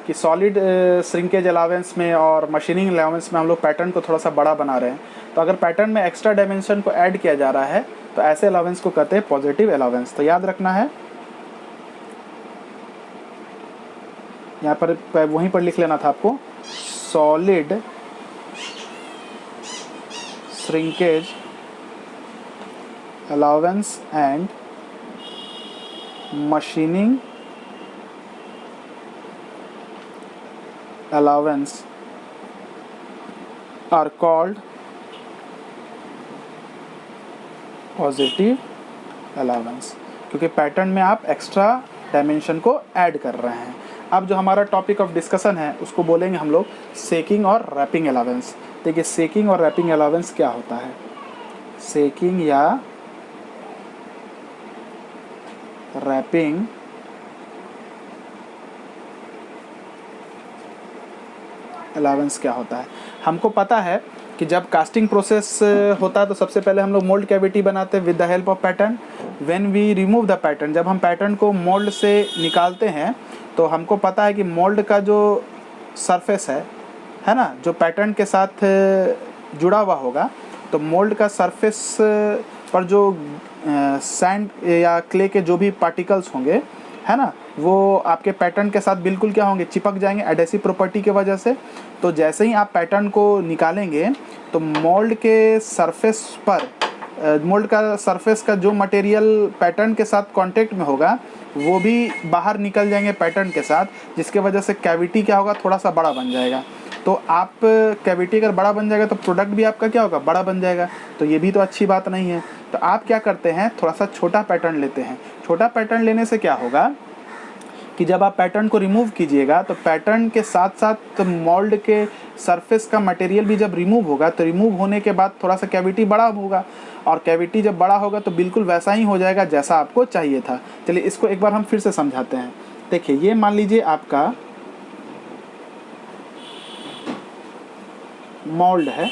[SPEAKER 1] कि सॉलिड श्रिंकेज अलाउंस में और मशीनिंग अलाउंस में हम लोग पैटर्न को थोड़ा सा बड़ा बना रहे हैं। तो अगर पैटर्न में एक्स्ट्रा डायमेंशन को ऐड किया जा रहा है तो ऐसे अलाउंस को कहते हैं पॉजिटिव अलाउंस। तो याद रखना है, यहाँ पर वहीं पर लिख लेना था आपको, solid shrinkage allowance and machining allowance are called positive allowance, क्योंकि पैटर्न में आप एक्स्ट्रा डायमेंशन को ऐड कर रहे हैं। अब जो हमारा टॉपिक ऑफ डिस्कशन है उसको बोलेंगे हम लोग सेकिंग और रैपिंग अलाउंस। देखिए सेकिंग और रैपिंग अलाउंस क्या होता है। सेकिंग या रैपिंग अलाउंस क्या होता है, हमको पता है कि जब कास्टिंग प्रोसेस होता है तो सबसे पहले हम लोग मोल्ड कैविटी बनाते हैं with the help of pattern. When we remove the pattern, जब हम पैटर्न को मोल्ड से निकालते हैं तो हमको पता है कि मोल्ड का जो सरफेस है ना, जो पैटर्न के साथ जुड़ा हुआ होगा, तो मोल्ड का सरफेस पर जो सैंड या क्ले के जो भी पार्टिकल्स होंगे, है ना, वो आपके पैटर्न के साथ बिल्कुल क्या होंगे, चिपक जाएंगे एडेसिव प्रॉपर्टी की वजह से। तो जैसे ही आप पैटर्न को निकालेंगे तो मोल्ड के सरफेस पर मोल्ड का सरफेस का जो मटेरियल पैटर्न के साथ कांटेक्ट में होगा वो भी बाहर निकल जाएंगे पैटर्न के साथ, जिसके वजह से कैविटी क्या होगा, थोड़ा सा बड़ा बन जाएगा। तो आप कैविटी अगर बड़ा बन जाएगा तो प्रोडक्ट भी आपका क्या होगा, बड़ा बन जाएगा। तो ये भी तो अच्छी बात नहीं है। तो आप क्या करते हैं, थोड़ा सा छोटा पैटर्न लेते हैं। छोटा पैटर्न लेने से क्या होगा कि जब आप पैटर्न को रिमूव कीजिएगा तो पैटर्न के साथ साथ मोल्ड के सरफेस का मटेरियल भी जब रिमूव होगा तो रिमूव होने के बाद थोड़ा सा कैविटी बड़ा होगा, और कैविटी जब बड़ा होगा तो बिल्कुल वैसा ही हो जाएगा जैसा आपको चाहिए था। चलिए इसको एक बार हम फिर से समझाते हैं। देखिए ये मान लीजिए आपका मोल्ड है,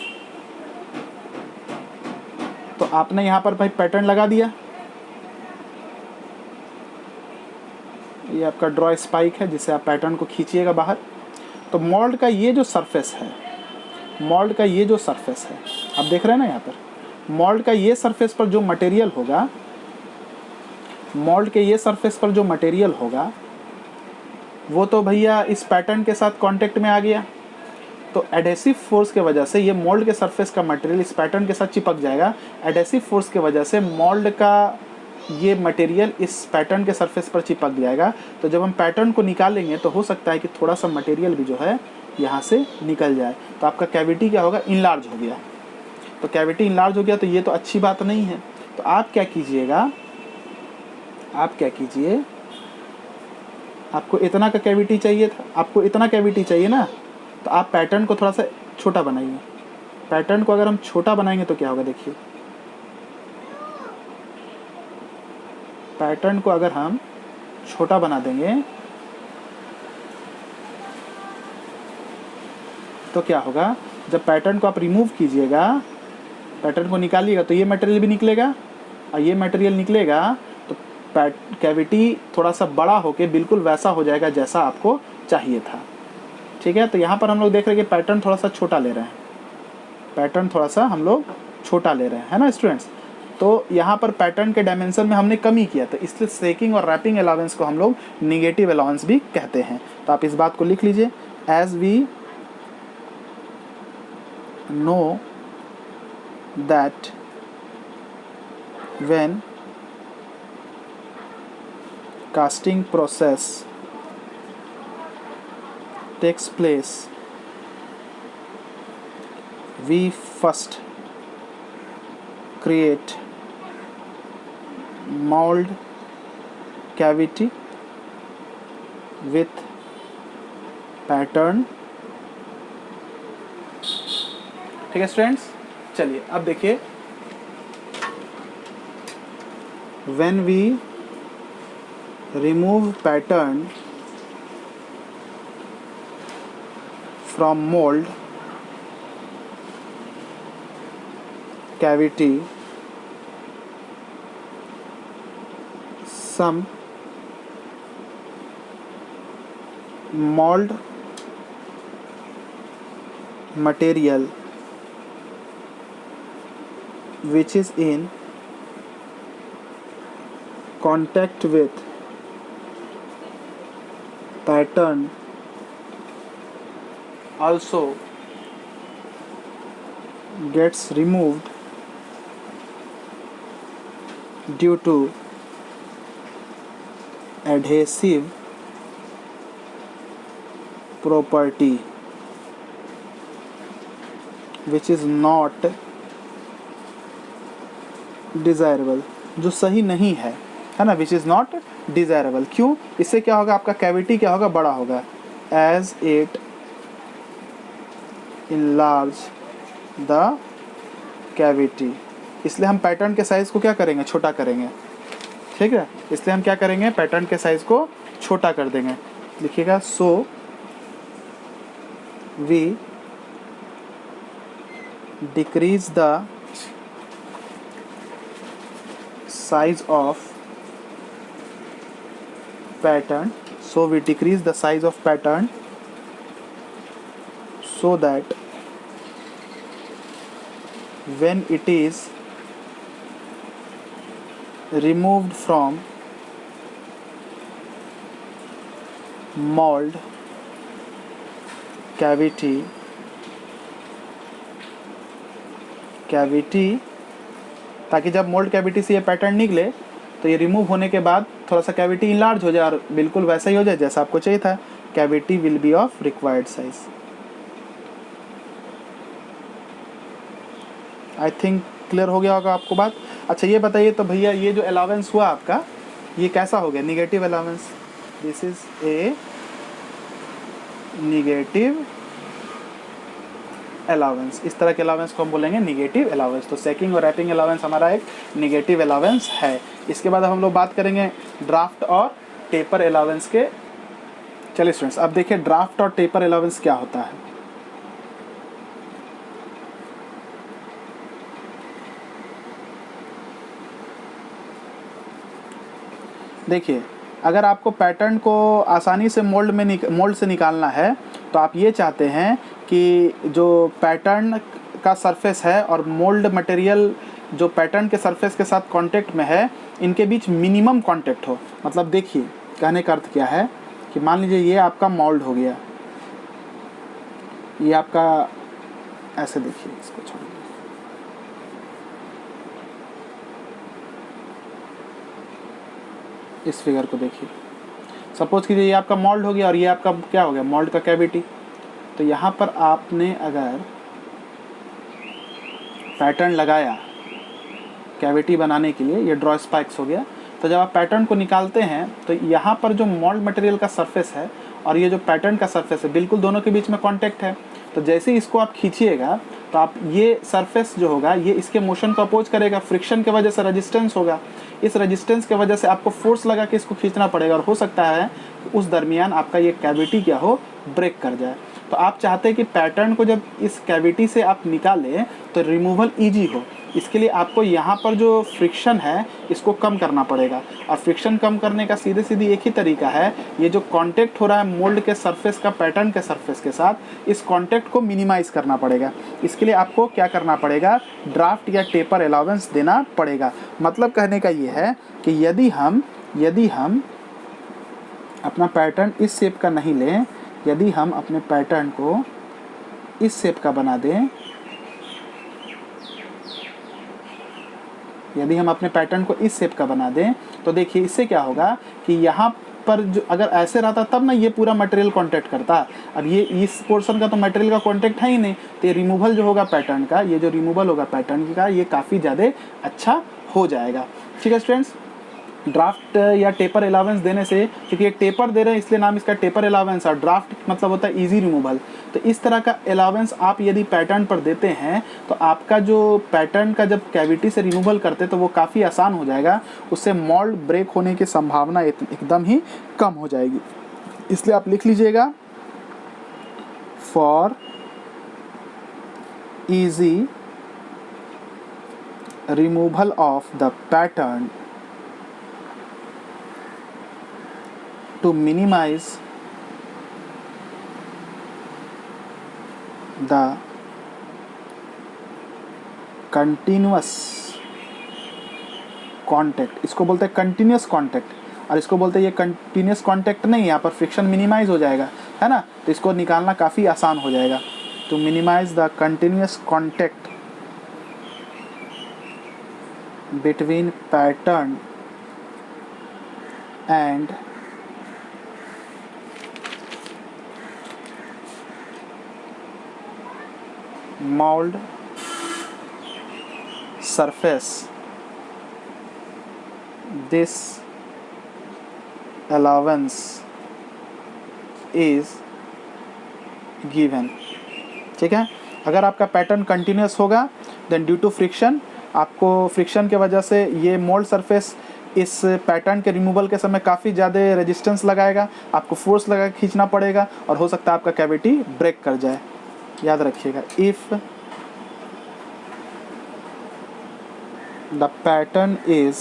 [SPEAKER 1] तो आपने यहाँ पर भाई पैटर्न लगा दिया। ये आपका ड्रॉ स्पाइक है जिससे आप पैटर्न को खींचिएगा बाहर। तो मोल्ड का ये जो सरफेस है, मोल्ड का ये जो सरफेस है, आप देख रहे हैं ना यहाँ पर, मोल्ड का ये सरफेस पर जो मटेरियल होगा, मोल्ड के ये सरफेस पर जो मटेरियल होगा वो तो भैया इस पैटर्न के साथ कांटेक्ट में आ गया। तो एडेसिव फोर्स के वजह से ये मोल्ड के सरफेस का मटेरियल इस पैटर्न के साथ चिपक जाएगा। एडेसिव फोर्स के वजह से मोल्ड का ये मटेरियल इस पैटर्न के सरफेस पर चिपक जाएगा। तो जब हम पैटर्न को निकालेंगे तो हो सकता है कि थोड़ा सा मटेरियल भी जो है यहाँ से निकल जाए। तो आपका कैविटी क्या होगा, इनलार्ज हो गया। तो कैविटी इनलार्ज हो गया तो ये तो अच्छी बात नहीं है। तो आप क्या कीजिएगा, आप क्या कीजिए, आपको इतना का कैविटी चाहिए था, आपको इतना कैविटी चाहिए ना, तो आप पैटर्न को थोड़ा सा छोटा बनाइए। पैटर्न को अगर हम छोटा बनाएंगे तो क्या होगा, देखिए पैटर्न को अगर हम छोटा बना देंगे तो क्या होगा, जब पैटर्न को आप रिमूव कीजिएगा, पैटर्न को निकालिएगा तो ये मटेरियल भी निकलेगा, और ये मटेरियल निकलेगा तो कैविटी थोड़ा सा बड़ा होके बिल्कुल वैसा हो जाएगा जैसा आपको चाहिए था। ठीक है, तो यहाँ पर हम लोग देख रहे हैं कि पैटर्न थोड़ा सा छोटा ले रहे हैं, पैटर्न थोड़ा सा हम लोग छोटा ले रहे हैं, है ना स्टूडेंट्स। तो यहाँ पर पैटर्न के डायमेंशन में हमने कमी किया, तो इसलिए सेकिंग और रैपिंग अलाउंस को हम लोग निगेटिव अलाउंस भी कहते हैं। तो आप इस बात को लिख लीजिए, as we know that when casting process takes place, we first create mold cavity with pattern। ठीक है स्टूडेंट्स, चलिए अब देखिए, when we remove pattern from mold cavity, some mold material which is in contact with pattern also gets removed due to adhesive property which is not desirable, जो सही नहीं है ना, which is not desirable। क्यों, इससे क्या होगा, आपका कैविटी क्या होगा, बड़ा होगा। as it enlarge the cavity, इसलिए हम पैटर्न के साइज को क्या करेंगे, छोटा करेंगे। ठीक है, इसलिए हम क्या करेंगे, पैटर्न के साइज को छोटा कर देंगे। लिखिएगा, so we decrease the size of pattern, so we decrease the size of pattern so that when it is removed from mold cavity, ताकि जब मोल्ड कैविटी से ये पैटर्न निकले तो ये रिमूव होने के बाद थोड़ा सा कैविटी इनलार्ज हो जाए और बिल्कुल वैसा ही हो जाए जैसा आपको चाहिए था। Cavity will be of required size. I think clear हो गया होगा आपको बात। अच्छा ये बताइए तो भैया, ये जो अलाउंस हुआ आपका, ये कैसा हो गया? Negative allowance. This is a negative allowance. इस तरह के अलाउंस को हम बोलेंगे निगेटिव अलाउंस। तो सैकिंग और रैपिंग अलाउंस हमारा एक निगेटिव अलाउंस है। इसके बाद हम लोग बात करेंगे ड्राफ्ट और टेपर अलाउंस के। चलिए स्टूडेंट्स, अब देखिए ड्राफ्ट और टेपर अलाउंस क्या होता है। देखिए, अगर आपको पैटर्न को आसानी से मोल्ड से निकालना है तो आप ये चाहते हैं कि जो पैटर्न का सरफेस है और मोल्ड मटेरियल जो पैटर्न के सरफेस के साथ कांटेक्ट में है, इनके बीच मिनिमम कांटेक्ट हो। मतलब देखिए, कहने का अर्थ क्या है कि मान लीजिए ये आपका मोल्ड हो गया, ये आपका, ऐसे देखिए, इसको छोड़ दीजिए, इस फिगर को देखिए। सपोज कीजिए ये आपका मोल्ड हो गया और ये आपका क्या हो गया? मोल्ड का कैविटी। तो यहाँ पर आपने अगर पैटर्न लगाया कैविटी बनाने के लिए, ये ड्रॉ स्पाइक्स हो गया। तो जब आप पैटर्न को निकालते हैं तो यहाँ पर जो मोल्ड मटेरियल का सरफेस है और ये जो पैटर्न का सरफेस है, बिल्कुल दोनों के बीच में कांटेक्ट है। तो जैसे ही इसको आप खींचिएगा तो आप ये सरफेस जो होगा ये इसके मोशन को अपोज करेगा, फ्रिक्शन के वजह से रेजिस्टेंस होगा। इस रेजिस्टेंस के वजह से आपको फोर्स लगा के इसको खींचना पड़ेगा और हो सकता है कि उस दरमियान आपका ये कैविटी क्या हो, ब्रेक कर जाए। तो आप चाहते हैं कि पैटर्न को जब इस कैविटी से आप निकालें तो रिमूवल ईजी हो। इसके लिए आपको यहाँ पर जो फ्रिक्शन है इसको कम करना पड़ेगा, और फ्रिक्शन कम करने का सीधे एक ही तरीका है, ये जो कांटेक्ट हो रहा है मोल्ड के सरफेस का पैटर्न के सरफेस के साथ, इस कांटेक्ट को मिनिमाइज करना पड़ेगा। इसके लिए आपको क्या करना पड़ेगा? ड्राफ्ट या टेपर अलाउंस देना पड़ेगा। मतलब कहने का ये है कि यदि हम अपना पैटर्न इस शेप का नहीं लें, यदि हम अपने पैटर्न को इस शेप का बना दें, यदि हम अपने पैटर्न को इस शेप का बना दें तो देखिए इससे क्या होगा कि यहाँ पर जो अगर ऐसे रहता तब ना ये पूरा मटेरियल कांटेक्ट करता। अब ये इस पोर्शन का तो मटेरियल का कांटेक्ट है ही नहीं, तो ये रिमूवल जो होगा पैटर्न का, ये जो रिमूवल होगा पैटर्न का, ये काफ़ी ज़्यादा अच्छा हो जाएगा। ठीक है स्टूडेंट्स, ड्राफ्ट या टेपर अलाउंस देने से, क्योंकि ये टेपर दे रहे हैं इसलिए नाम इसका टेपर अलाउंस, और ड्राफ्ट मतलब होता है इजी रिमूवल। तो इस तरह का अलाउंस आप यदि पैटर्न पर देते हैं तो आपका जो पैटर्न का जब कैविटी से रिमूवल करते तो वो काफ़ी आसान हो जाएगा, उससे मोल्ड ब्रेक होने की संभावना एकदम ही कम हो जाएगी। इसलिए आप लिख लीजिएगा, for easy removal of the pattern to minimize the continuous contact, इसको बोलते हैं कंटिन्यूस कॉन्टैक्ट, और इसको बोलते हैं ये कंटिन्यूस कॉन्टैक्ट नहीं, यहाँ पर फ्रिक्शन मिनिमाइज हो जाएगा, है ना। तो इसको निकालना काफ़ी आसान हो जाएगा। To minimise the continuous contact between pattern and mold surface, this allowance is given। ठीक है, अगर आपका पैटर्न कंटिन्यूस होगा देन ड्यू टू फ्रिक्शन, आपको फ्रिक्शन के वजह से ये मोल्ड सरफेस इस पैटर्न के रिमूवल के समय काफ़ी ज़्यादा रेजिस्टेंस लगाएगा, आपको फोर्स लगा के खींचना पड़ेगा और हो सकता है आपका कैविटी ब्रेक कर जाए। याद रखिएगा, if the pattern is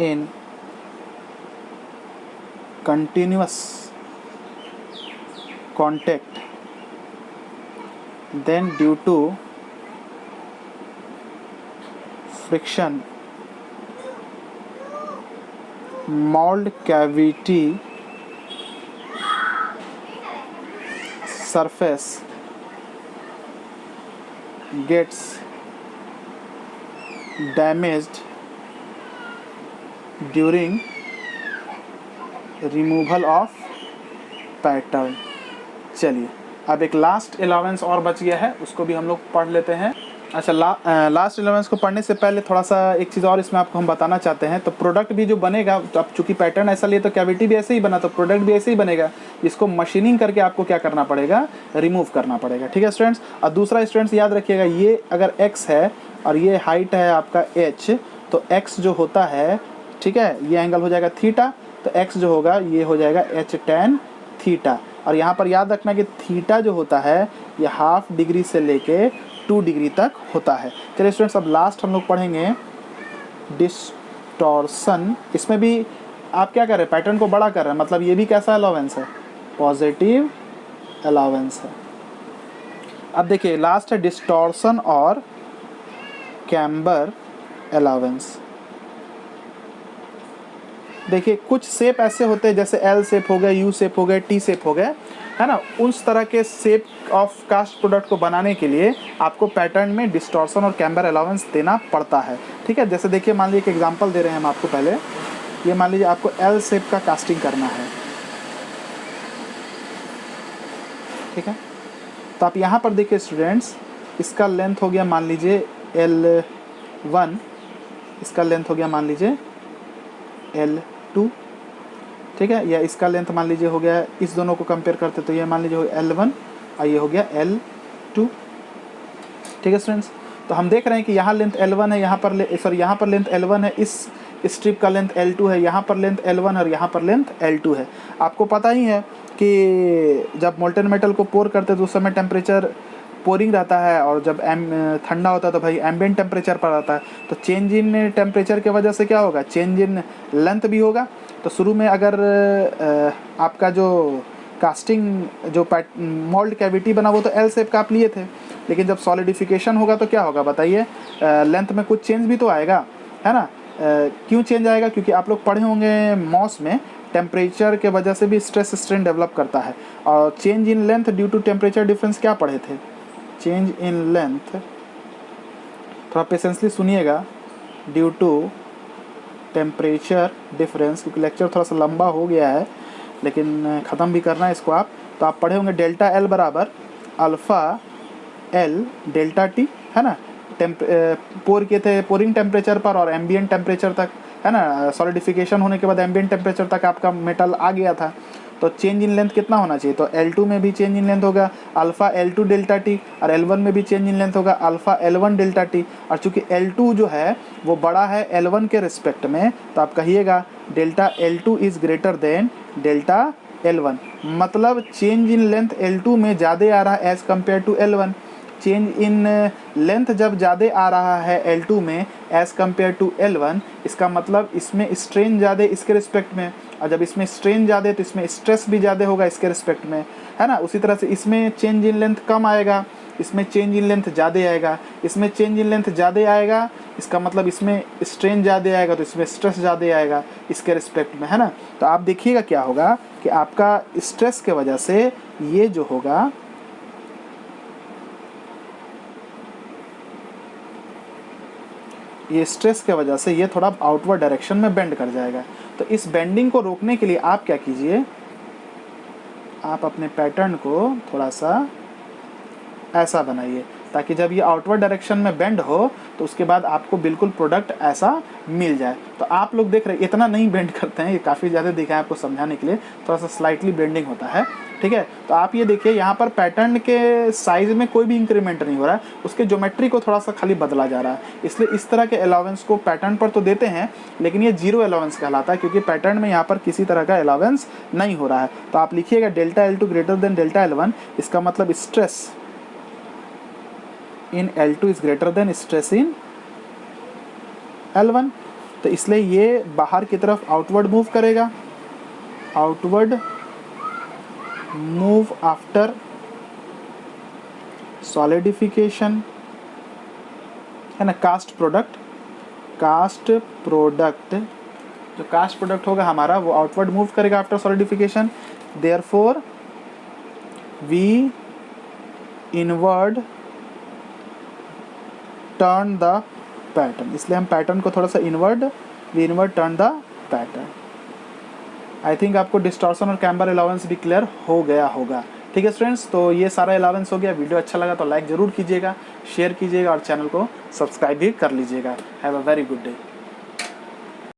[SPEAKER 1] in continuous contact then due to friction mold cavity surface gets damaged during removal of pattern। चलिए अब एक लास्ट अलाउंस और बच गया है, उसको भी हम लोग पढ़ लेते हैं। अच्छा, लास्ट अलाउंस को पढ़ने से पहले थोड़ा सा एक चीज़ और इसमें आपको हम बताना चाहते हैं। तो प्रोडक्ट भी जो बनेगा, तो अब चूँकि पैटर्न ऐसा लिए तो कैविटी भी ऐसे ही बना, तो प्रोडक्ट भी ऐसे ही बनेगा। इसको मशीनिंग करके आपको क्या करना पड़ेगा, रिमूव करना पड़ेगा। ठीक है स्टूडेंट्स। और दूसरा स्टूडेंट्स याद रखिएगा, ये अगर x है और ये हाइट है आपका h, तो x जो होता है, ठीक है, ये एंगल हो जाएगा थीटा, तो x जो होगा ये हो जाएगा h tan थीटा। और यहाँ पर याद रखना कि थीटा जो होता है ये हाफ डिग्री से लेके 2 डिग्री तक होता है। चलिए स्टूडेंट्स, अब लास्ट हम लोग पढ़ेंगे डिस्टॉर्शन। इसमें भी आप क्या कर रहे हैं, पैटर्न को बड़ा कर रहे हैं, मतलब ये भी कैसा अलाउंस है, पॉजिटिव अलाउंस है। अब देखिए लास्ट है डिस्टॉर्शन और कैम्बर अलाउंस। देखिए कुछ शेप ऐसे होते हैं जैसे एल शेप हो गए, यू शेप हो गए, टी शेप हो गए, है ना। उस तरह के शेप ऑफ कास्ट प्रोडक्ट को बनाने के लिए आपको पैटर्न में डिस्टॉर्शन और कैम्बर अलाउंस देना पड़ता है। ठीक है, जैसे देखिए मान लीजिए एक एग्जांपल दे रहे हैं हम आपको। पहले ये मान लीजिए आपको एल शेप का कास्टिंग करना है, ठीक है। तो आप यहाँ पर देखिए स्टूडेंट्स, इसका लेंथ हो गया मान लीजिए L1, इसका लेंथ हो गया मान लीजिए L2, ठीक है, या इसका लेंथ मान लीजिए हो गया, इस दोनों को कंपेयर करते तो ये मान लीजिए हो L1 और ये हो गया L2। ठीक है स्टूडेंट्स, तो हम देख रहे हैं कि यहाँ लेंथ L1 है, यहाँ पर यहाँ पर लेंथ L1 है, इस स्ट्रिप का लेंथ L2 है, यहाँ पर लेंथ L1 और यहाँ पर लेंथ L2 है। आपको पता ही है कि जब मोल्टेन मेटल को पोर करते हैं तो उस समय टेम्परेचर पोरिंग रहता है, और जब ठंडा होता है तो भाई एम्बिएंट टेम्परेचर पर आता है। तो चेंज इन टेम्परेचर के वजह से क्या होगा, चेंज इन लेंथ भी होगा। तो शुरू में अगर आपका जो कास्टिंग जो मोल्ड कैविटी बना वो तो एल शेप का आप लिए थे, लेकिन जब सॉलिडिफिकेशन होगा तो क्या होगा बताइए, लेंथ में कुछ चेंज भी तो आएगा, है ना। क्यों चेंज आएगा, क्योंकि आप लोग पढ़े होंगे मॉस में टेम्परेचर के वजह से भी स्ट्रेस स्ट्रेन डेवलप करता है। और change in length due to temperature difference क्या पढ़े थे, चेंज इन लेंथ, थोड़ा पेशेंसली सुनिएगा, ड्यू टू टेम्परेचर डिफरेंस, क्योंकि लेक्चर थोड़ा सा लंबा हो गया है लेकिन ख़त्म भी करना है इसको आप। तो आप पढ़े होंगे डेल्टा एल बराबर अल्फ़ा एल डेल्टा टी, है ना। पोर किए थे पोरिंग टेम्परेचर पर और एम्बिएंट टेम्परेचर तक, है ना। सॉलिडिफिकेशन होने के बाद एम्बिएंट टेम्परेचर तक आपका मेटल आ गया था। तो चेंज इन लेंथ कितना होना चाहिए, तो L2 में भी चेंज इन लेंथ होगा अल्फ़ा L2 डेल्टा टी, और L1 में भी चेंज इन लेंथ होगा अल्फ़ा L1 डेल्टा टी। और चूंकि L2 जो है वो बड़ा है L1 के रिस्पेक्ट में, तो आप कहिएगा delta L2 is greater than delta L1, मतलब चेंज इन लेंथ L2 में ज़्यादा आ रहा है as compare to L1। Change in length जब ज़्यादा आ रहा है L2 में एज़ कम्पेयर टू L1, इसका मतलब इसमें स्ट्रेन ज़्यादा इसके रिस्पेक्ट में, और जब इसमें स्ट्रेन ज़्यादा तो इसमें स्ट्रेस भी ज़्यादा होगा इसके रिस्पेक्ट में, है ना। उसी तरह से इसमें चेंज इन लेंथ कम आएगा, इसमें चेंज इन लेंथ ज़्यादा आएगा, इसमें चेंज इन लेंथ ज़्यादा आएगा, इसका मतलब इसमें स्ट्रेन ज़्यादा आएगा तो इसमें स्ट्रेस ज़्यादा आएगा इसके रिस्पेक्ट में, है ना। तो आप देखिएगा क्या होगा कि आपका स्ट्रेस के वजह से ये जो होगा, ये स्ट्रेस के वजह से ये थोड़ा आउटवर्ड डायरेक्शन में बेंड कर जाएगा। तो इस बेंडिंग को रोकने के लिए आप क्या कीजिए, आप अपने पैटर्न को थोड़ा सा ऐसा बनाइए ताकि जब ये आउटवर्ड डायरेक्शन में बेंड हो तो उसके बाद आपको बिल्कुल प्रोडक्ट ऐसा मिल जाए। तो आप लोग देख रहे हैं इतना नहीं बेंड करते हैं, ये काफ़ी ज़्यादा दिखा है आपको समझाने के लिए, थोड़ा सा स्लाइटली बेंडिंग होता है, ठीक है। तो आप ये देखिए यहाँ पर पैटर्न के साइज़ में कोई भी इंक्रीमेंट नहीं हो रहा है, उसके ज्योमेट्री को थोड़ा सा खाली बदला जा रहा है। इसलिए इस तरह के अलाउंस को पैटर्न पर तो देते हैं, लेकिन ये जीरो अलाउंस कहलाता है क्योंकि पैटर्न में यहाँ पर किसी तरह का अलाउंस नहीं हो रहा है। तो आप लिखिएगा delta L2 greater than delta L1, इसका मतलब stress in L2 is greater than stress in L1। तो इसलिए ये बाहर की तरफ आउटवर्ड मूव करेगा, आउटवर्ड मूव आफ्टर सॉलिडिफिकेशन, है ना। कास्ट प्रोडक्ट जो कास्ट प्रोडक्ट होगा हमारा वो आउटवर्ड मूव करेगा after solidification. Therefore we inward turn the pattern, इसलिए हम पैटर्न को थोड़ा सा inward turn the pattern. I think आपको डिस्टॉर्शन और कैम्बर अलाउंस भी क्लियर हो गया होगा। ठीक है स्टूडेंट्स, तो ये सारा अलाउंस हो गया। वीडियो अच्छा लगा तो लाइक ज़रूर कीजिएगा, शेयर कीजिएगा और चैनल को सब्सक्राइब भी कर लीजिएगा। Have a very good day.